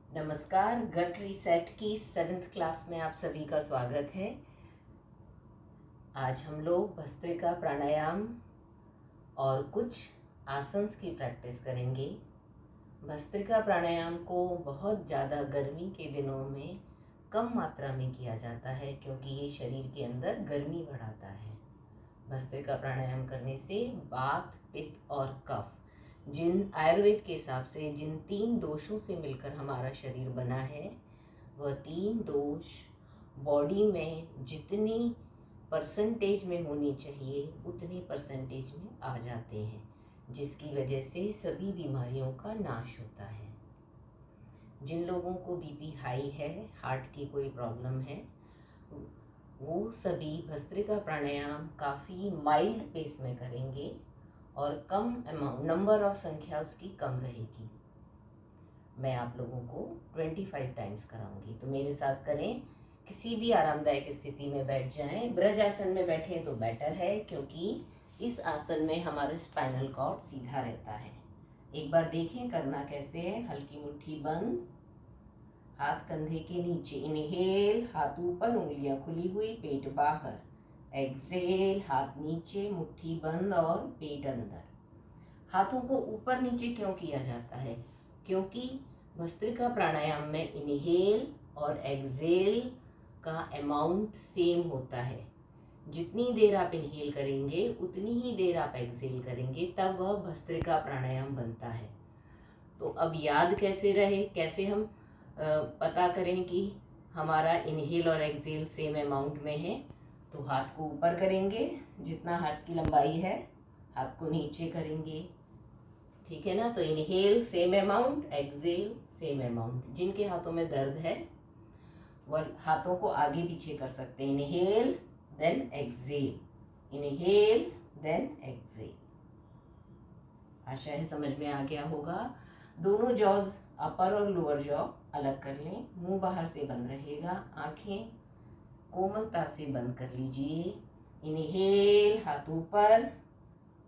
नमस्कार। गट रीसेट की 7th class में आप सभी का स्वागत है। आज हम लोग भस्त्रिका प्राणायाम और कुछ आसन्स की प्रैक्टिस करेंगे। भस्त्रिका प्राणायाम को बहुत ज़्यादा गर्मी के दिनों में कम मात्रा में किया जाता है क्योंकि ये शरीर के अंदर गर्मी बढ़ाता है। भस्त्रिका प्राणायाम करने से वात, पित्त और कफ, जिन आयुर्वेद के हिसाब से जिन 3 दोषों से मिलकर हमारा शरीर बना है, वह 3 दोष बॉडी में जितनी परसेंटेज में होनी चाहिए उतने परसेंटेज में आ जाते हैं, जिसकी वजह से सभी बीमारियों का नाश होता है। जिन लोगों को बीपी हाई है, हार्ट की कोई प्रॉब्लम है, वो सभी भस्त्रिका प्राणायाम काफ़ी माइल्ड पेस में करेंगे और कम नंबर ऑफ संख्या उसकी कम रहेगी। मैं आप लोगों को 25 टाइम्स कराऊंगी, तो मेरे साथ करें। किसी भी आरामदायक स्थिति में बैठ जाएं। ब्रज आसन में बैठें तो बेटर है क्योंकि इस आसन में हमारा स्पाइनल कॉर्ड सीधा रहता है। एक बार देखें करना कैसे है। हल्की मुट्ठी बंद, हाथ कंधे के नीचे। इनहेल, हाथ ऊपर, उंगलियां खुली हुई, पेट बाहर। एक्सेल, हाथ नीचे, मुट्ठी बंद और पेट अंदर। हाथों को ऊपर नीचे क्यों किया जाता है? क्योंकि भस्त्रिका प्राणायाम में इनहेल और एक्सेल का अमाउंट सेम होता है। जितनी देर आप इनहेल करेंगे उतनी ही देर आप एक्सेल करेंगे, तब वह भस्त्रिका प्राणायाम बनता है। तो अब याद कैसे रहे, कैसे हम पता करें कि हमारा इनहेल और एक्सेल सेम अमाउंट में है? तो हाथ को ऊपर करेंगे, जितना हाथ की लंबाई है, हाथ को नीचे करेंगे, ठीक है ना। तो inhale same amount, exhale same amount. जिनके हाथों में दर्द है वह हाथों को आगे पीछे कर सकते हैं। Inhale then exhale, inhale then exhale. आशा है समझ में आ गया होगा। दोनों जॉज, अपर और लोअर जॉ अलग कर लें। मुंह बाहर से बंद रहेगा, आंखें कोमलता से बंद कर लीजिए। इनहेल, हाथ ऊपर,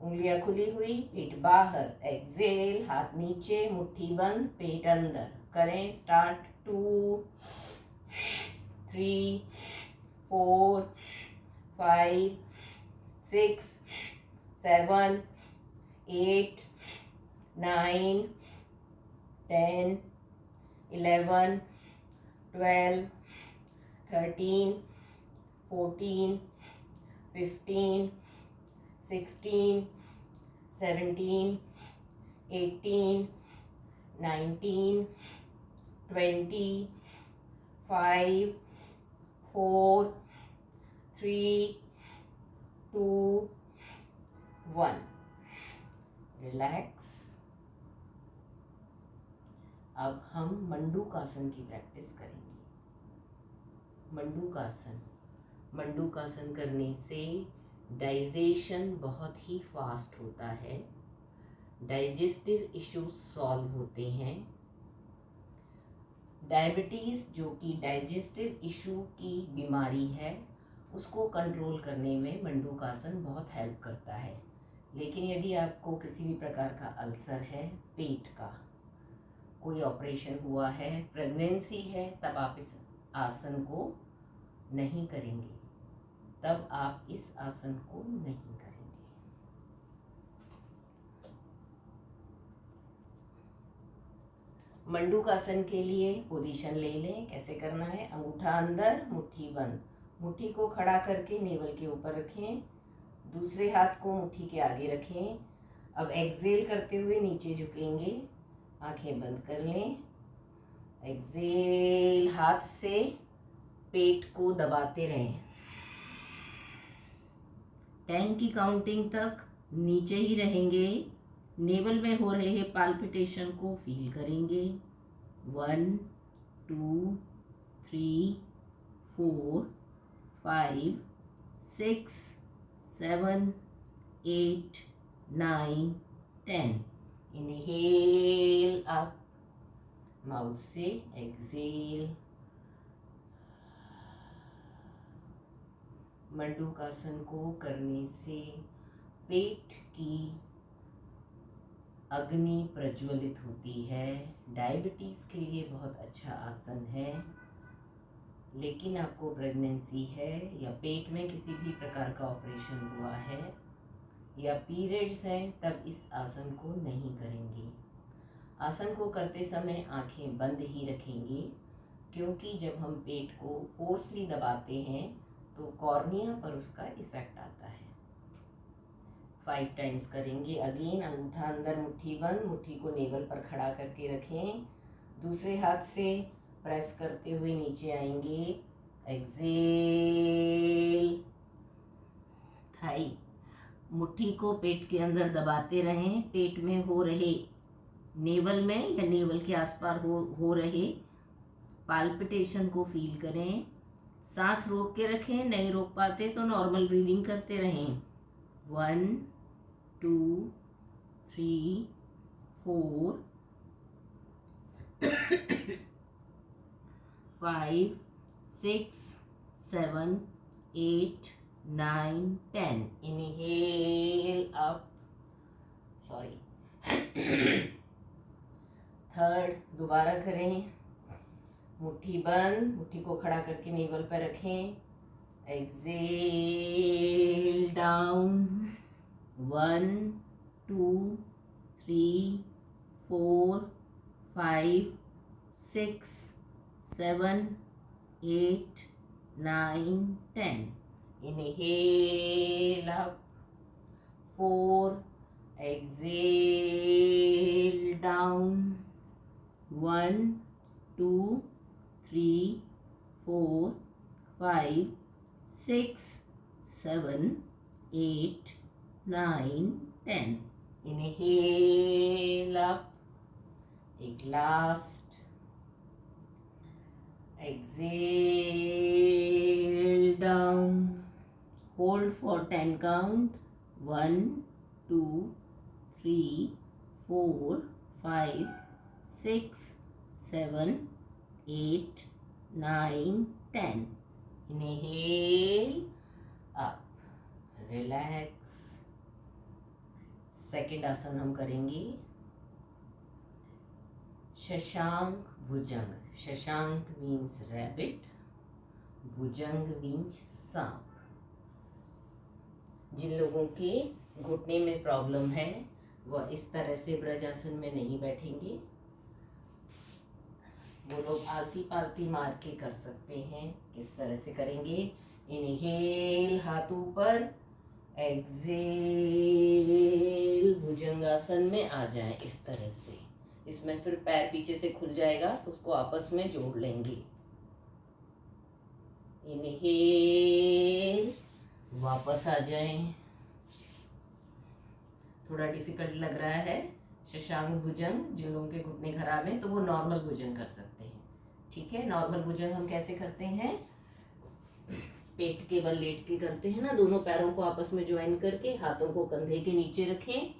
उंगलियां खुली हुई, पेट बाहर। एक्सेल, हाथ नीचे, मुट्ठी बंद, पेट अंदर। करें स्टार्ट। 2, 3, 4, 5, 6, 7, 8, 9, 10, 11, 12, 13, 14, 15, 16, 17, 18, 19, 20, 5, 4, 3, 2, 1। रिलैक्स। अब हम मंडूकासन की प्रैक्टिस करेंगे। मंडूकासन, मंडूकासन करने से डाइजेशन बहुत ही फास्ट होता है। डाइजेस्टिव इश्यूज सॉल्व होते हैं। डायबिटीज़, जो कि डाइजेस्टिव इशू की बीमारी है, उसको कंट्रोल करने में मंडूकासन बहुत हेल्प करता है। लेकिन यदि आपको किसी भी प्रकार का अल्सर है, पेट का कोई ऑपरेशन हुआ है, प्रेगनेंसी है, तब आप इस आसन को नहीं करेंगे। तब आप इस आसन को नहीं करेंगे। मंडूकासन के लिए पोजीशन ले लें। कैसे करना है? अंगूठा अंदर, मुट्ठी बंद। मुट्ठी को खड़ा करके नेवल के ऊपर रखें। दूसरे हाथ को मुट्ठी के आगे रखें। अब एक्सेल करते हुए नीचे झुकेंगे। आंखें बंद कर लें। एक्सेल, हाथ से पेट को दबाते रहें। 10 की काउंटिंग तक नीचे ही रहेंगे। नेवल में हो रहे पाल्पिटेशन को फील करेंगे। 1, 2, 3, 4, 5, 6, 7, 8, 9, 10। इनहेल अप, माउथ से एक्सेल। मंडूकासन को करने से पेट की अग्नि प्रज्वलित होती है। डायबिटीज़ के लिए बहुत अच्छा आसन है। लेकिन आपको प्रेगनेंसी है या पेट में किसी भी प्रकार का ऑपरेशन हुआ है या पीरियड्स हैं, तब इस आसन को नहीं करेंगे। आसन को करते समय आंखें बंद ही रखेंगे, क्योंकि जब हम पेट को फोर्सली दबाते हैं तो कॉर्निया पर उसका इफेक्ट आता है। 5 टाइम्स करेंगे। अगेन अंगूठा अंदर, मुट्ठी बंद, मुट्ठी को नेवल पर खड़ा करके रखें। दूसरे हाथ से प्रेस करते हुए नीचे आएंगे। एक्सेल। थाई, मुट्ठी को पेट के अंदर दबाते रहें। पेट में हो रहे, नेवल में या नेवल के आसपास हो रहे पाल्पिटेशन को फील करें। सांस रोक के रखें, नहीं रोक पाते तो नॉर्मल ब्रीदिंग करते रहें। 1 2 3 4 5 6 7 8 9 10। इनहेल अप, सॉरी थर्ड दोबारा करें। मुट्ठी बंद, मुट्ठी को खड़ा करके नेवल पर रखें। Exhale down. 1 2 3 4 5 6 7 8 9 10। Inhale up. 4. Exhale down. 1 2 3 4 5 6 7 8 9 10। Inhale up. Take last. Exhale down. Hold for 10 count. 1 2 3 4 5 6 7 8 9 10। Inhale up. Relax. Second आसन हम करेंगे शशांक भुजंग। शशांक मीन्स रैबिट, भुजंग मीन्स सांप। जिन लोगों के घुटने में प्रॉब्लम है वह इस तरह से ब्रजासन में नहीं बैठेंगे। वो लोग आलती पालती मार के कर सकते हैं। किस तरह से करेंगे? इनहेल हाथ ऊपर, एक्सेल भुजंगासन में आ जाएं इस तरह से। इसमें फिर पैर पीछे से खुल जाएगा तो उसको आपस में जोड़ लेंगे। इनहेल, वापस आ जाएं। थोड़ा डिफिकल्ट लग रहा है शशांक भुजंग। जिन लोगों के घुटने खराब हैं तो वो नॉर्मल भुजंग कर सकते हैं। ठीक है, नॉर्मल भुजंग हम कैसे करते हैं? पेट के बल लेट के करते हैं ना, दोनों पैरों को आपस में ज्वाइन करके हाथों को कंधे के नीचे रखें।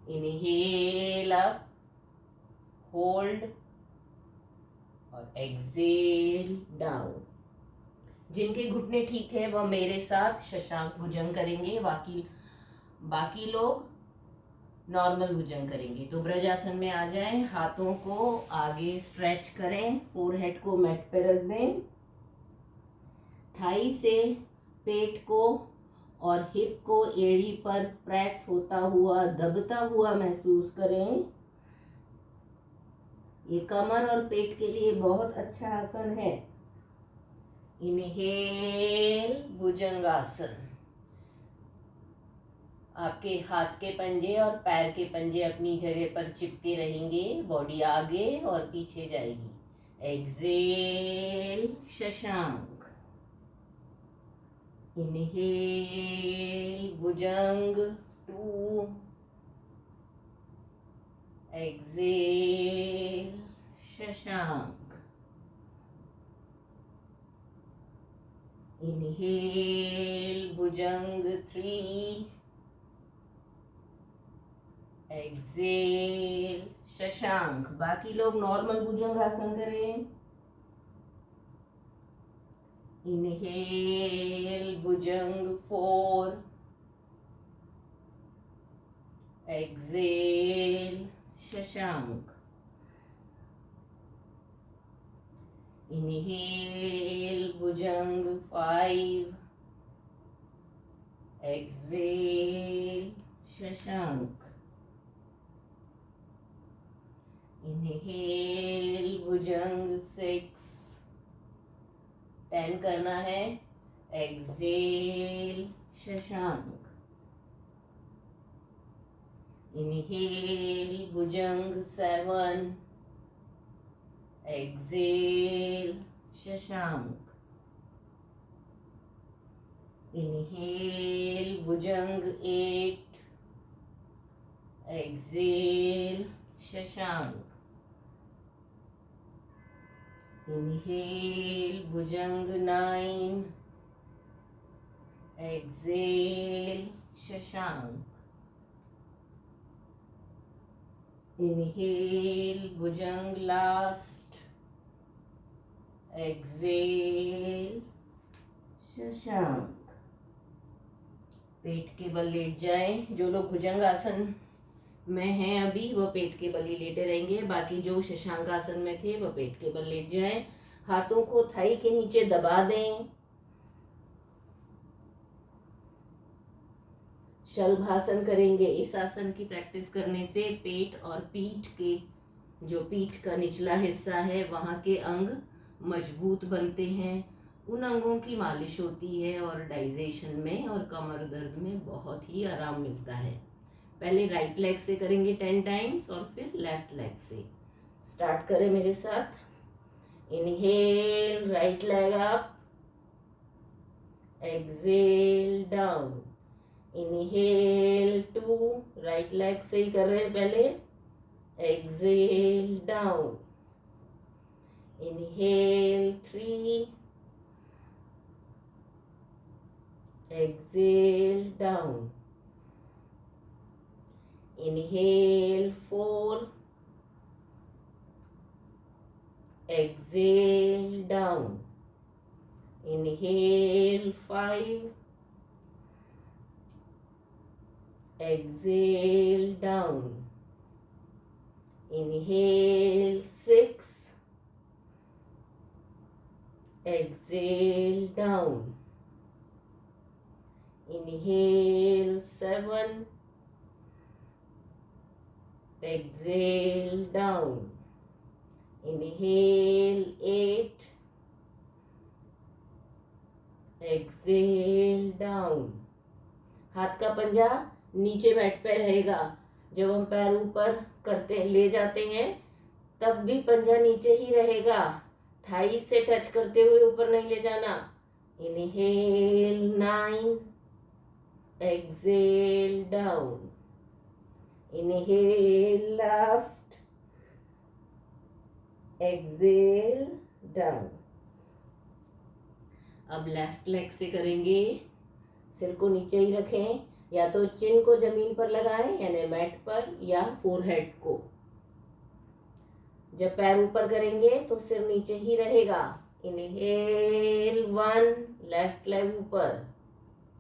इनहेल अप, होल्ड और एक्सेल डाउन। जिनके घुटने ठीक है वह मेरे साथ शशांक भुजंग करेंगे, बाकी लोग नॉर्मल भुजंग करेंगे। तो ब्रजासन में आ जाएं, हाथों को आगे स्ट्रेच करें, फोरहेड को मैट पे रख दें, थाई से पेट को और हिप को एड़ी पर प्रेस होता हुआ, दबता हुआ महसूस करें। ये कमर और पेट के लिए बहुत अच्छा आसन है। इनहेल भुजंगासन। आपके हाथ के पंजे और पैर के पंजे अपनी जगह पर चिपके रहेंगे, बॉडी आगे और पीछे जाएगी। एक्सेल शशांक। इनहेल भुजंग 2, एक्सेल शशांक। इनहेल भुजंग 3, एक्सेल शशांक। बाकी लोग नॉर्मल भुजंग आसन करें। इनहेल भुजंग 4, Excel Shashank. Inhale Bhujang 5. Exhale Shashank. Inhale Bhujang 6. 10 करना है. Exhale Shashank. Inhale Bhujang 7. Exhale Shashank. Inhale Bhujang 8. Exhale Shashank. Inhale Bhujang 9. Exhale Shashank. Inhale Bhujang last. Exhale Shashank. पेट के बल late जाएं. जो लोग भुजंग आसन में हैं अभी वो पेट के बल ही लेटे रहेंगे. बाकी जो शशांक आसन में थे वो पेट के बल लेट जाएं. हाथों को थाई के नीचे दबा दें. शलभासन करेंगे. इस आसन की प्रैक्टिस करने से पेट और पीठ के जो पीठ का निचला हिस्सा है वहाँ के अंग मजबूत बनते हैं. उन अंगों की मालिश होती है और डाइजेशन में और कमर दर्द में बहुत ही आराम मिलता है. पहले राइट लेग से करेंगे 10 टाइम्स और फिर लेफ्ट लेग से. स्टार्ट करें मेरे साथ. Inhale right leg up. Exhale down. Inhale 2. Right leg से ही कर रहे हैं पहले. Exhale down. Inhale 3. Exhale down. Inhale 4. Exhale down. Inhale 5. Exhale down. Inhale 6. Exhale down. Inhale 7. Exhale down. Inhale 8. Exhale down. हाथ का पंजा नीचे मैट पे रहेगा. जब हम पैर ऊपर करते ले जाते हैं तब भी पंजा नीचे ही रहेगा. थाई से टच करते हुए ऊपर नहीं ले जाना. Inhale 9. Exhale down. Inhale last. Exhale down. अब लेफ्ट लेग से करेंगे. सिर को नीचे ही रखें. या तो चिन को जमीन पर लगाएं यानी मैट पर या फोरहेड को. जब पैर ऊपर करेंगे तो सिर नीचे ही रहेगा. इनहेल 1. लेफ्ट लेग ऊपर.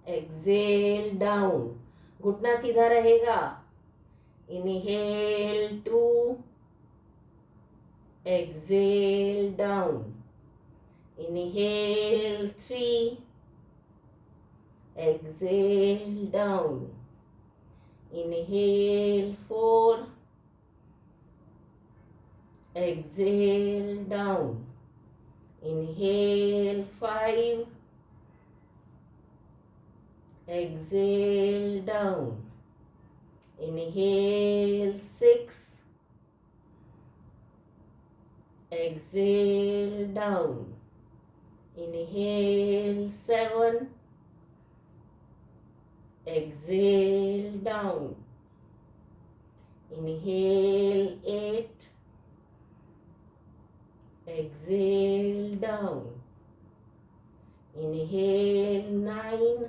Exhale down. घुटना सीधा रहेगा. Inhale 2. Exhale down. Inhale 3. Exhale down. Inhale 4. Exhale down. Inhale 5. Exhale down. Inhale 6. Exhale down. Inhale 7. Exhale down. Inhale 8. Exhale down. Inhale 9.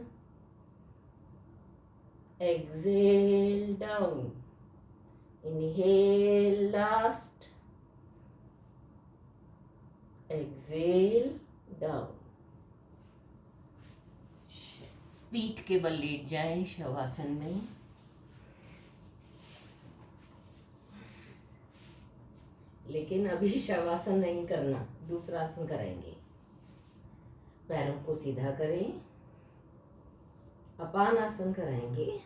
Exhale down. Inhale last. Exhale down. पीठ के बल late जाएं शवासन में. लेकिन अभी शवासन नहीं करना, दूसरा आसन कराएंगे। पैरों को सीधा करें, अपान आसन कराएंगे।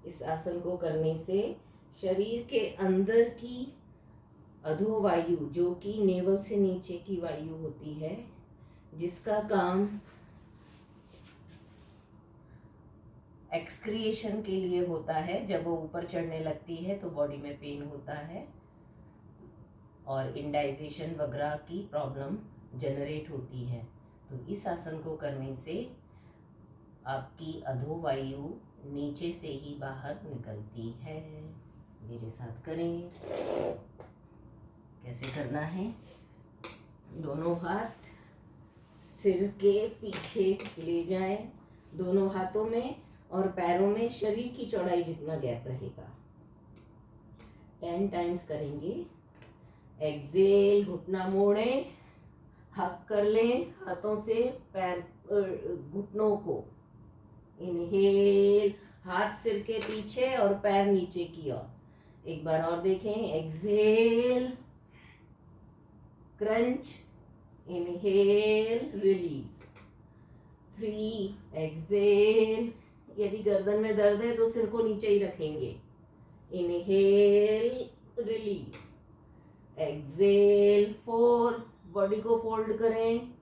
इस आसन को करने से शरीर के अंदर की अधोवायु, जो कि नेवल से नीचे की वायु होती है, जिसका काम एक्सक्रिएशन के लिए होता है, जब वो ऊपर चढ़ने लगती है तो बॉडी में पेन होता है और इंडाइजेशन वगैरह की प्रॉब्लम जनरेट होती है। तो इस आसन को करने से आपकी अधोवायु नीचे से ही बाहर निकलती है। मेरे साथ करें। कैसे करना है? दोनों हाथ सिर के पीछे ले जाएं, दोनों हाथों में और पैरों में शरीर की चौड़ाई जितना गैप रहेगा। 10 टाइम्स करेंगे। एक्सेल, घुटना मोड़ें, हक कर लें हाथों से पैर घुटनों को। इनहेल, हाथ सिर के पीछे और पैर नीचे की ओर। एक बार और देखें। Exhale, crunch, inhale, release. 3, exhale. यदि गर्दन में दर्द है तो सिर को नीचे ही रखेंगे। Inhale, release. एक्सेल, 4, बॉडी को फोल्ड करें।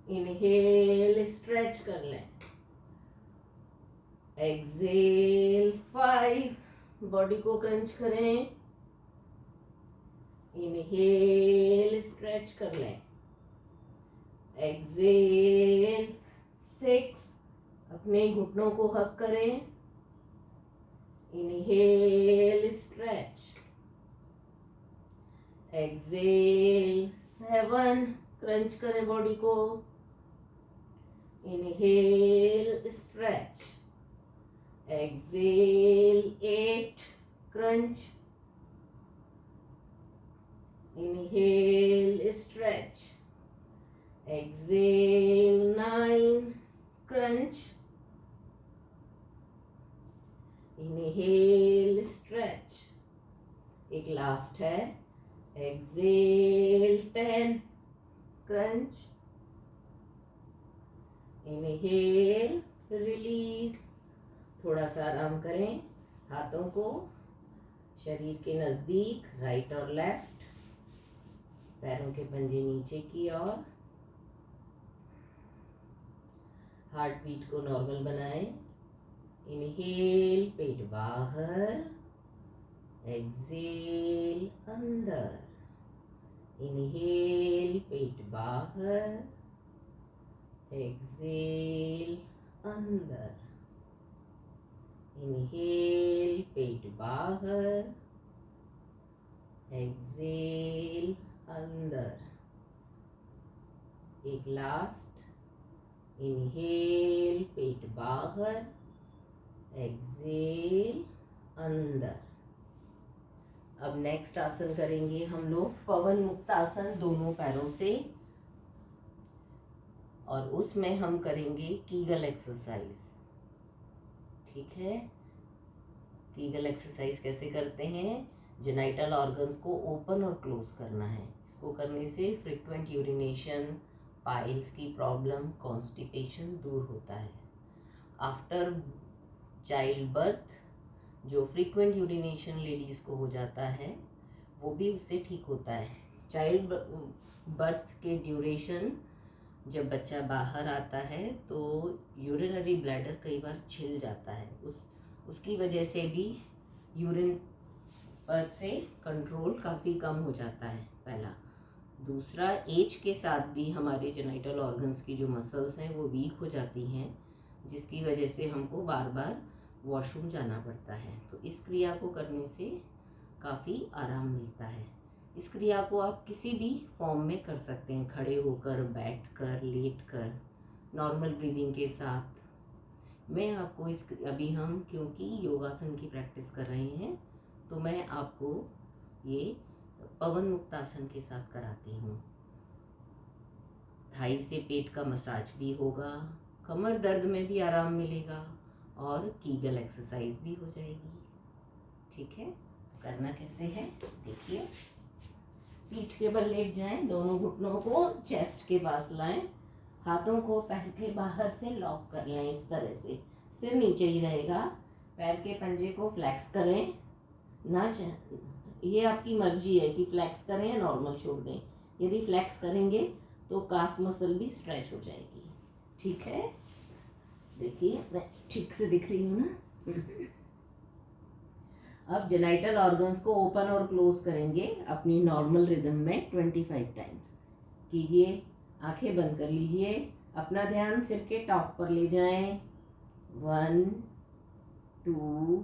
इनहेल, स्ट्रेच कर लें। एक्सेल, 5, बॉडी को क्रंच करें। इनहेल, स्ट्रेच कर लें। एक्सेल, 6, अपने घुटनों को हक करें। Inhale, stretch. एक्सेल, 7, क्रंच करें बॉडी को। Inhale, stretch. Exhale, 8, crunch. Inhale, stretch. Exhale, 9, crunch. Inhale, stretch. एक लास्ट है। Exhale, 10, crunch. Inhale, release. थोड़ा सा आराम करें। हाथों को शरीर के नजदीक, राइट और लेफ्ट। पैरों के पंजे नीचे की ओर। हार्ट बीट को नॉर्मल बनाएं। इनहेल, पेट बाहर। एक्सेल, अंदर। इनहेल, पेट बाहर। एक्सेल, अंदर। इनहेल, पेट बाहर। एक्सेल, अंदर। एक लास्ट। इनहेल, पेट बाहर। एक्सेल, अंदर। अब नेक्स्ट आसन करेंगे हम लोग पवन मुक्त आसन, दोनों पैरों से। और उसमें हम करेंगे कीगल एक्सरसाइज। ठीक है? कीगल एक्सरसाइज कैसे करते हैं? जेनाइटल ऑर्गन्स को ओपन और क्लोज करना है। इसको करने से फ्रीक्वेंट यूरिनेशन, पाइल्स की प्रॉब्लम, कॉन्स्टिपेशन दूर होता है। आफ्टर चाइल्ड बर्थ जो फ्रीक्वेंट यूरिनेशन लेडीज़ को हो जाता है, वो भी उससे ठीक होता है। चाइल्ड बर्थ के ड्यूरेशन, जब बच्चा बाहर आता है तो यूरिनरी ब्लैडर कई बार छिल जाता है, उसकी वजह से भी यूरिन पर से कंट्रोल काफ़ी कम हो जाता है, पहला। दूसरा, एज के साथ भी हमारे जेनाइटल ऑर्गन्स की जो मसल्स हैं वो वीक हो जाती हैं, जिसकी वजह से हमको बार बार वॉशरूम जाना पड़ता है। तो इस क्रिया को करने से काफ़ी आराम मिलता है। इस क्रिया को आप किसी भी फॉर्म में कर सकते हैं, खड़े होकर, बैठकर, लेटकर, नॉर्मल ब्रीदिंग के साथ। मैं आपको अभी हम क्योंकि योगासन की प्रैक्टिस कर रहे हैं, तो मैं आपको ये पवन मुक्त आसन के साथ कराती हूँ। थाई से पेट का मसाज भी होगा, कमर दर्द में भी आराम मिलेगा और कीगल एक्सरसाइज भी हो जाएगी। ठीक है? करना कैसे है देखिए। पीठ के बल लेट जाएं, दोनों घुटनों को चेस्ट के पास लाएं, हाथों को पैर के बाहर से लॉक कर लें इस तरह से, सिर नीचे ही रहेगा। पैर के पंजे को फ्लैक्स करें, ना ये आपकी मर्जी है कि फ्लैक्स करें या नॉर्मल छोड़ दें। यदि फ्लैक्स करेंगे तो काफ मसल भी स्ट्रेच हो जाएगी। ठीक है, देखिए मैं ठीक से दिख रही हूँ ना। अब जेनाइटल ऑर्गन्स को ओपन और क्लोज करेंगे अपनी नॉर्मल रिदम में 25 टाइम्स। कीजिए, आंखें बंद कर लीजिए, अपना ध्यान सिर के टॉप पर ले जाएं। 1 2,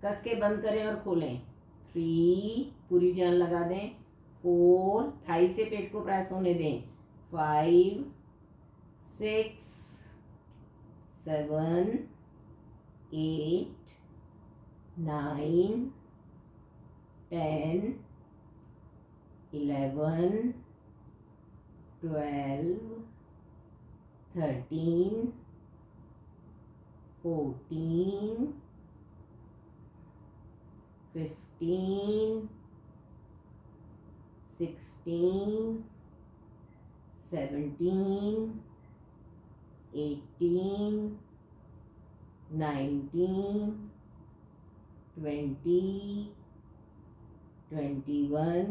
कस के बंद करें और खोलें। 3, पूरी जान लगा दें। 4, थाई से पेट को प्रेस होने दें। 5 6 7 8 9 10 11 12 13 14 15 16 17 18 19 20 21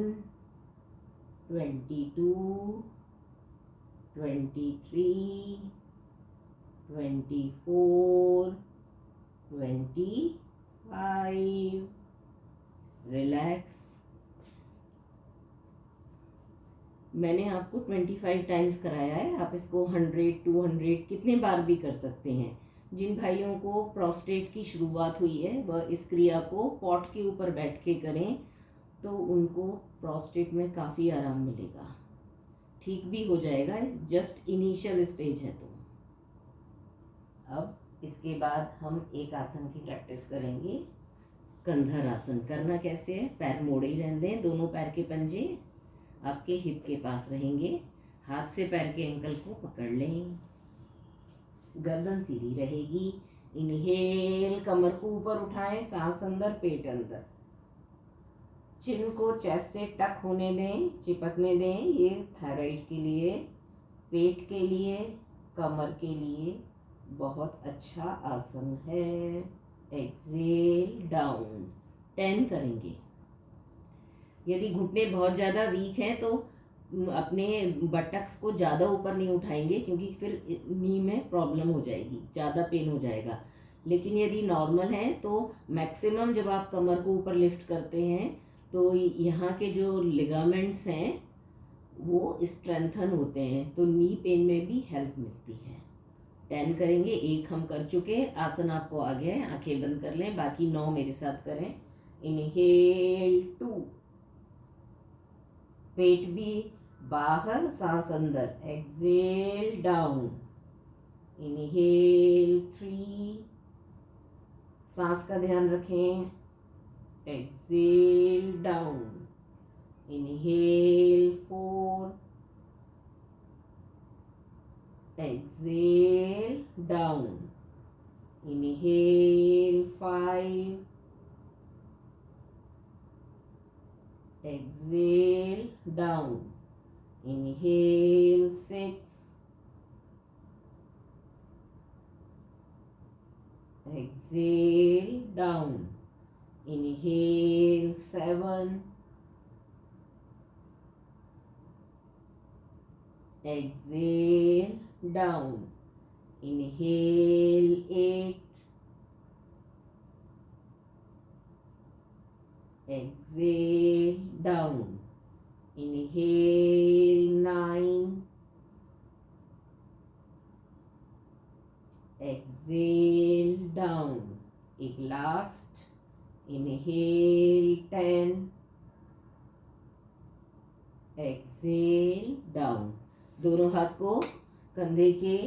22 23 24 25। रिलैक्स। मैंने आपको 25 टाइम्स कराया है, आप इसको 100 200 कितने बार भी कर सकते हैं। जिन भाइयों को प्रोस्टेट की शुरुआत हुई है वह इस क्रिया को पॉट के ऊपर बैठ के करें तो उनको प्रोस्टेट में काफ़ी आराम मिलेगा, ठीक भी हो जाएगा। जस्ट इनिशियल स्टेज है। तो अब इसके बाद हम एक आसन की प्रैक्टिस करेंगे, कंधर आसन। करना कैसे है, पैर मोड़े ही रहने दें, दोनों पैर के पंजे आपके हिप के पास रहेंगे। हाथ से पैर के एंकल को पकड़ लें, गर्दन सीधी रहेगी। इनहेल, कमर को ऊपर उठाएं, सांस अंदर पेट अंदर, चिन को चेस्ट से टक होने दें, चिपकने दें। ये थायराइड के लिए, पेट के लिए, कमर के लिए बहुत अच्छा आसन है। एक्सेल डाउन 10 करेंगे। यदि घुटने बहुत ज़्यादा वीक हैं तो अपने बटक्स को ज़्यादा ऊपर नहीं उठाएंगे क्योंकि फिर नी में प्रॉब्लम हो जाएगी, ज़्यादा पेन हो जाएगा। लेकिन यदि नॉर्मल है तो मैक्सिमम जब आप कमर को ऊपर लिफ्ट करते हैं तो यहाँ के जो लिगामेंट्स हैं वो स्ट्रेंथन होते हैं, तो नी पेन में भी हेल्प मिलती है। 10 करेंगे। एक हम कर चुके, आसन आपको आ गया है, आंखें बंद कर लें, बाकी 9 मेरे साथ करें। इनहेल 2, पेट भी बाहर, सांस अंदर। Exhale down. इनहेल 3, सांस का ध्यान रखें। Exhale down. Inhale 4, exhale down. Inhale 5, exhale down. Inhale 6, exhale down. Inhale 7, exhale down. Inhale 8, exhale down. Inhale 9, exhale down. एक लास्ट, इनहेल 10, एक्सेल डाउन। दोनों हाथ को कंधे के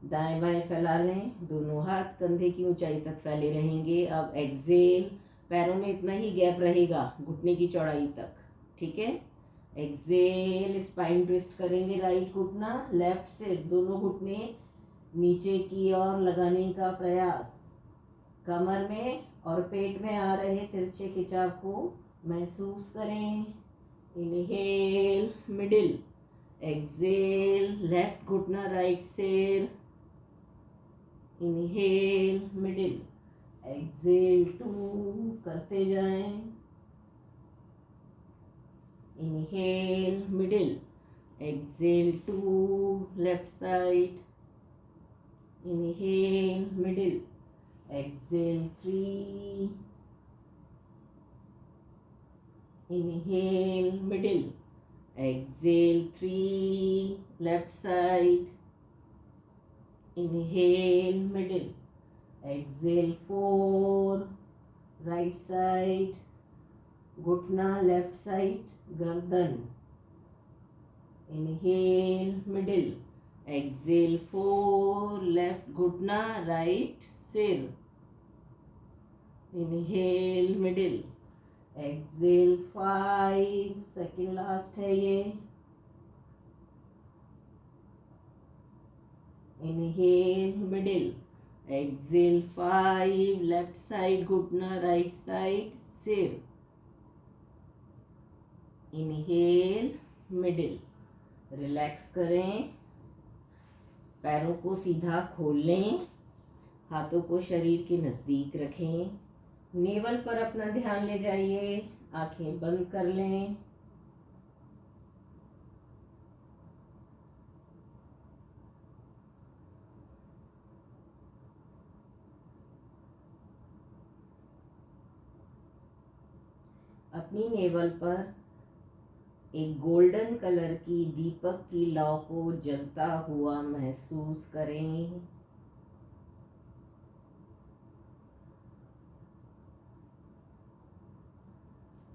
दाएं बाएं फैला लें, दोनों हाथ कंधे की ऊंचाई तक फैले रहेंगे। अब एक्सेल, पैरों में इतना ही गैप रहेगा घुटने की चौड़ाई तक, ठीक है। एक्सेल, स्पाइन ट्विस्ट करेंगे, राइट घुटना लेफ्ट से, दोनों घुटने नीचे की ओर लगाने का प्रयास, कमर में और पेट में आ रहे तिरछे खिंचाव को महसूस करें। इनहेल मिडिल, एक्सेल लेफ्ट घुटना राइट सिर। इनहेल मिडिल, एक्सेल 2 करते जाएं। Inhale middle, exhale 2 left side. Inhale middle, exhale 3। Inhale middle, exhale 3 left side. Inhale middle, exhale 4 right side. घुटना लेफ्ट साइड, गर्दन। इनहेल मिडिल, एक्सेल 4 लेफ्ट घुटना right सिर। Inhale middle, exhale 5 second last है ये। Inhale middle, exhale 5 left side घुटना right side सिर। Inhale middle, relax करें, पैरों को सीधा खोल लें, हाथों को शरीर के नज़दीक रखें, नेवल पर अपना ध्यान ले जाइए, आंखें बंद कर लें। अपनी नेवल पर एक गोल्डन कलर की दीपक की लौ को जलता हुआ महसूस करें।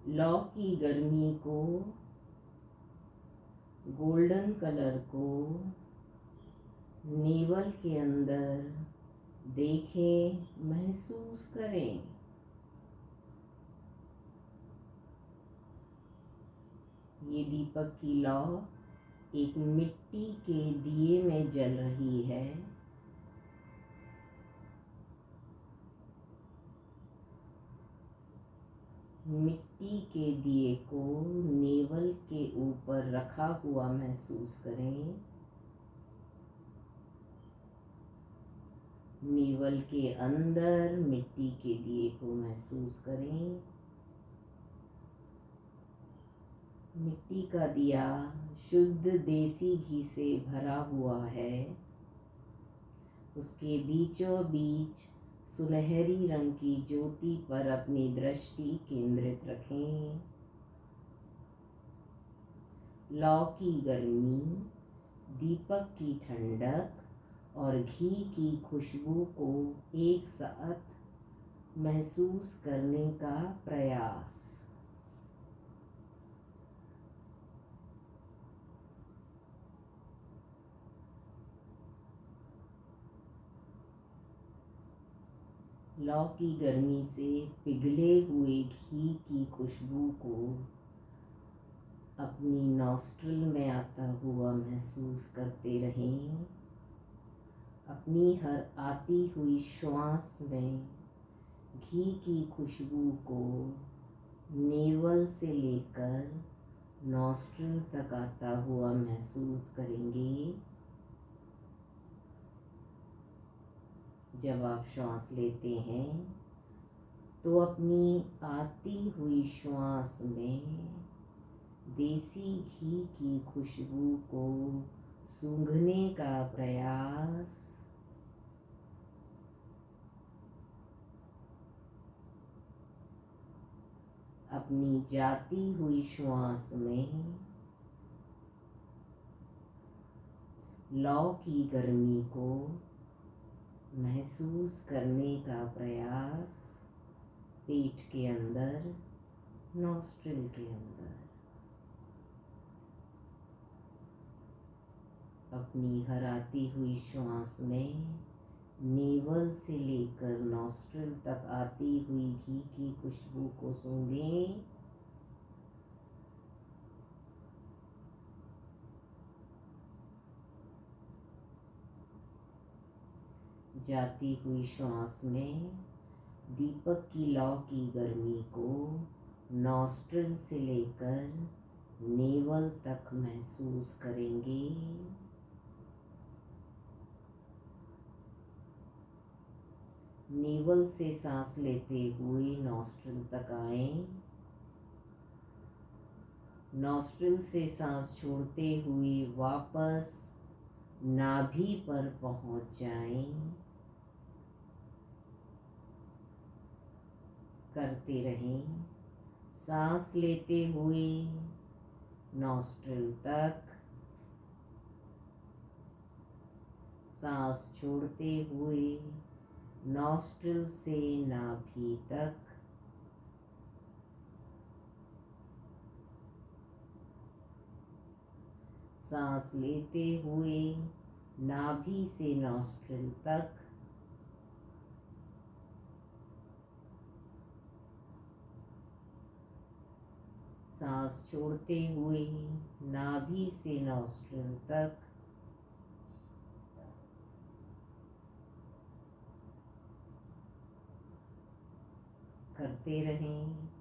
लौ की गर्मी को, गोल्डन कलर को नेवल के अंदर देखें, महसूस करें। ये दीपक की लौ एक मिट्टी के दिए में जल रही है। मिट्टी के दिए को नेवल के ऊपर रखा हुआ महसूस करें। नेवल के अंदर मिट्टी के दिए को महसूस करें। मिट्टी का दिया शुद्ध देसी घी से भरा हुआ है। उसके बीचों बीच सुनहरी रंग की ज्योति पर अपनी दृष्टि केंद्रित रखें। लौ की गर्मी, दीपक की ठंडक और घी की खुशबू को एक साथ महसूस करने का प्रयास। लौ की गर्मी से पिघले हुए घी की खुशबू को अपनी नॉस्ट्रिल में आता हुआ महसूस करते रहें। अपनी हर आती हुई श्वास में घी की खुशबू को नेवल से लेकर नॉस्ट्रिल तक आता हुआ महसूस करेंगे। जब आप श्वास लेते हैं तो अपनी आती हुई श्वास में देसी घी की खुशबू को सूंघने का प्रयास। अपनी जाती हुई श्वास में लौ की गर्मी को महसूस करने का प्रयास। पेट के अंदर, नॉस्ट्रिल के अंदर। अपनी हर आती हुई श्वास में नेवल से लेकर नॉस्ट्रिल तक आती हुई घी की खुशबू को सूंघें। जाती हुई श्वास में दीपक की लौ की गर्मी को नॉस्ट्रिल से लेकर नेवल तक महसूस करेंगे। नेवल से सांस लेते हुए नॉस्ट्रिल तक आएं। नॉस्ट्रिल से सांस छोड़ते हुए वापस नाभि पर पहुंच जाएं। करते रहें। सांस लेते हुए नॉस्ट्रिल तक, सांस छोड़ते हुए नॉस्ट्रिल से नाभि तक। सांस लेते हुए नाभि से नॉस्ट्रिल तक, सांस छोड़ते हुए नाभि से नॉस्ट्रिल तक। करते रहें।